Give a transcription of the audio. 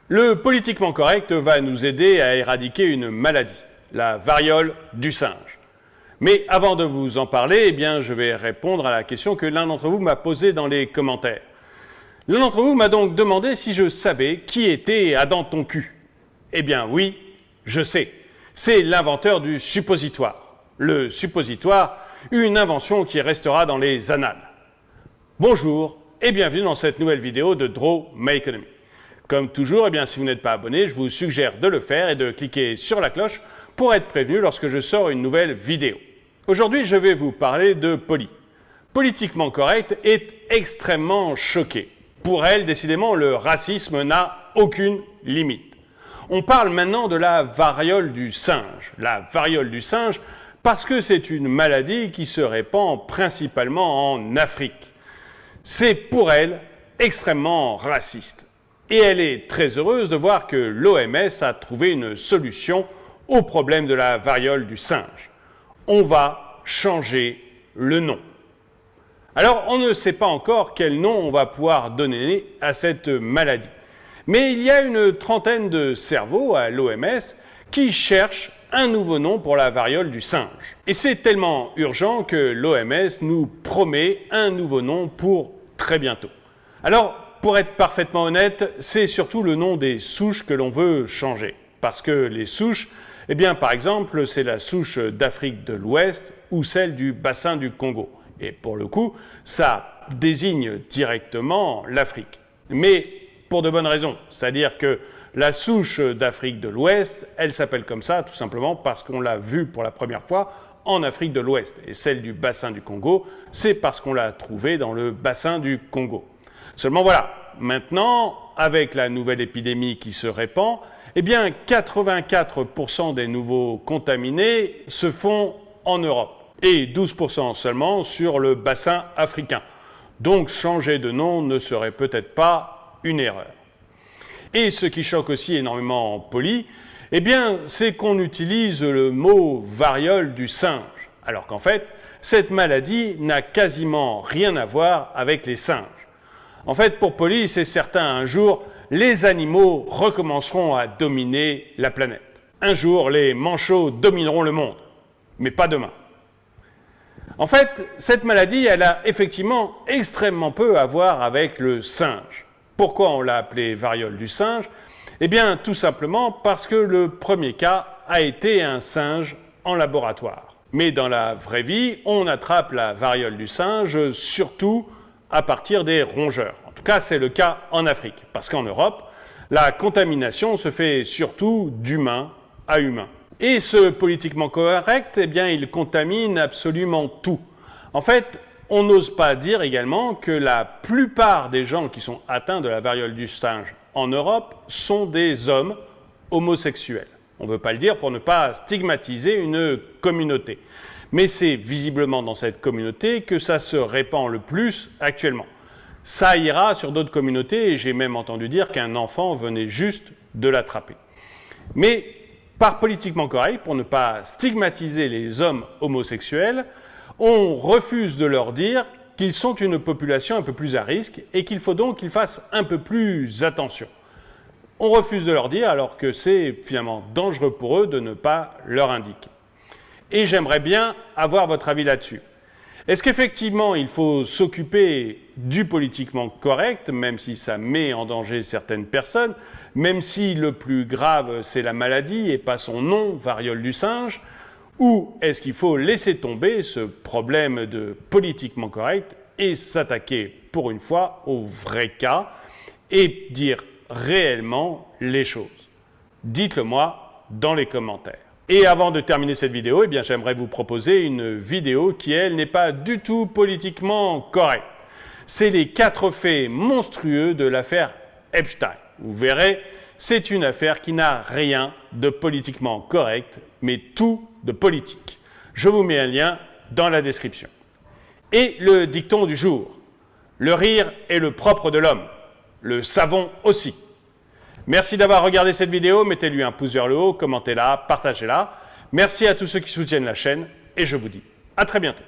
Le politiquement correct va nous aider à éradiquer une maladie, la variole du singe. Mais avant de vous en parler, je vais répondre à la question que l'un d'entre vous m'a posée dans les commentaires. L'un d'entre vous m'a donc demandé si je savais qui était Adam Tonku. Eh bien oui, je sais. C'est l'inventeur du suppositoire. Le suppositoire, une invention qui restera dans les annales. Bonjour et bienvenue dans cette nouvelle vidéo de Draw My Economy. Comme toujours, si vous n'êtes pas abonné, je vous suggère de le faire et de cliquer sur la cloche pour être prévenu lorsque je sors une nouvelle vidéo. Aujourd'hui, je vais vous parler de Polly. Politiquement correct est extrêmement choquée. Pour elle, décidément, le racisme n'a aucune limite. On parle maintenant de la variole du singe. La variole du singe parce que c'est une maladie qui se répand principalement en Afrique. C'est pour elle extrêmement raciste. Et elle est très heureuse de voir que l'OMS a trouvé une solution au problème de la variole du singe. On va changer le nom. Alors, on ne sait pas encore quel nom on va pouvoir donner à cette maladie. Mais il y a une trentaine de cerveaux à l'OMS qui cherchent un nouveau nom pour la variole du singe. Et c'est tellement urgent que l'OMS nous promet un nouveau nom pour très bientôt. Alors, pour être parfaitement honnête, c'est surtout le nom des souches que l'on veut changer. Parce que les souches, par exemple, c'est la souche d'Afrique de l'Ouest ou celle du bassin du Congo. Et pour le coup, ça désigne directement l'Afrique. Mais pour de bonnes raisons. C'est-à-dire que la souche d'Afrique de l'Ouest, elle s'appelle comme ça tout simplement parce qu'on l'a vue pour la première fois en Afrique de l'Ouest. Et celle du bassin du Congo, c'est parce qu'on l'a trouvée dans le bassin du Congo. Seulement voilà, maintenant, avec la nouvelle épidémie qui se répand, 84% des nouveaux contaminés se font en Europe et 12% seulement sur le bassin africain. Donc changer de nom ne serait peut-être pas une erreur. Et ce qui choque aussi énormément Polly, c'est qu'on utilise le mot variole du singe, alors qu'en fait, cette maladie n'a quasiment rien à voir avec les singes. En fait, pour Polly, c'est certain, un jour, les animaux recommenceront à dominer la planète. Un jour, les manchots domineront le monde, mais pas demain. En fait, cette maladie, elle a effectivement extrêmement peu à voir avec le singe. Pourquoi on l'a appelée variole du singe? Tout simplement parce que le premier cas a été un singe en laboratoire. Mais dans la vraie vie, on attrape la variole du singe surtout à partir des rongeurs. En tout cas, c'est le cas en Afrique, parce qu'en Europe, la contamination se fait surtout d'humain à humain. Et ce politiquement correct, il contamine absolument tout. En fait, on n'ose pas dire également que la plupart des gens qui sont atteints de la variole du singe en Europe sont des hommes homosexuels. On ne veut pas le dire pour ne pas stigmatiser une communauté. Mais c'est visiblement dans cette communauté que ça se répand le plus actuellement. Ça ira sur d'autres communautés et j'ai même entendu dire qu'un enfant venait juste de l'attraper. Mais par politiquement correct, pour ne pas stigmatiser les hommes homosexuels, on refuse de leur dire qu'ils sont une population un peu plus à risque et qu'il faut donc qu'ils fassent un peu plus attention. On refuse de leur dire alors que c'est finalement dangereux pour eux de ne pas leur indiquer. Et j'aimerais bien avoir votre avis là-dessus. Est-ce qu'effectivement il faut s'occuper du politiquement correct, même si ça met en danger certaines personnes, même si le plus grave c'est la maladie et pas son nom, variole du singe, ou est-ce qu'il faut laisser tomber ce problème de politiquement correct et s'attaquer pour une fois au vrai cas et dire réellement les choses? Dites-le moi dans les commentaires. Et avant de terminer cette vidéo, j'aimerais vous proposer une vidéo qui, elle, n'est pas du tout politiquement correcte. C'est les 4 faits monstrueux de l'affaire Epstein. Vous verrez, c'est une affaire qui n'a rien de politiquement correct, mais tout de politique. Je vous mets un lien dans la description. Et le dicton du jour: le rire est le propre de l'homme, le savon aussi. Merci d'avoir regardé cette vidéo, mettez-lui un pouce vers le haut, commentez-la, partagez-la. Merci à tous ceux qui soutiennent la chaîne et je vous dis à très bientôt.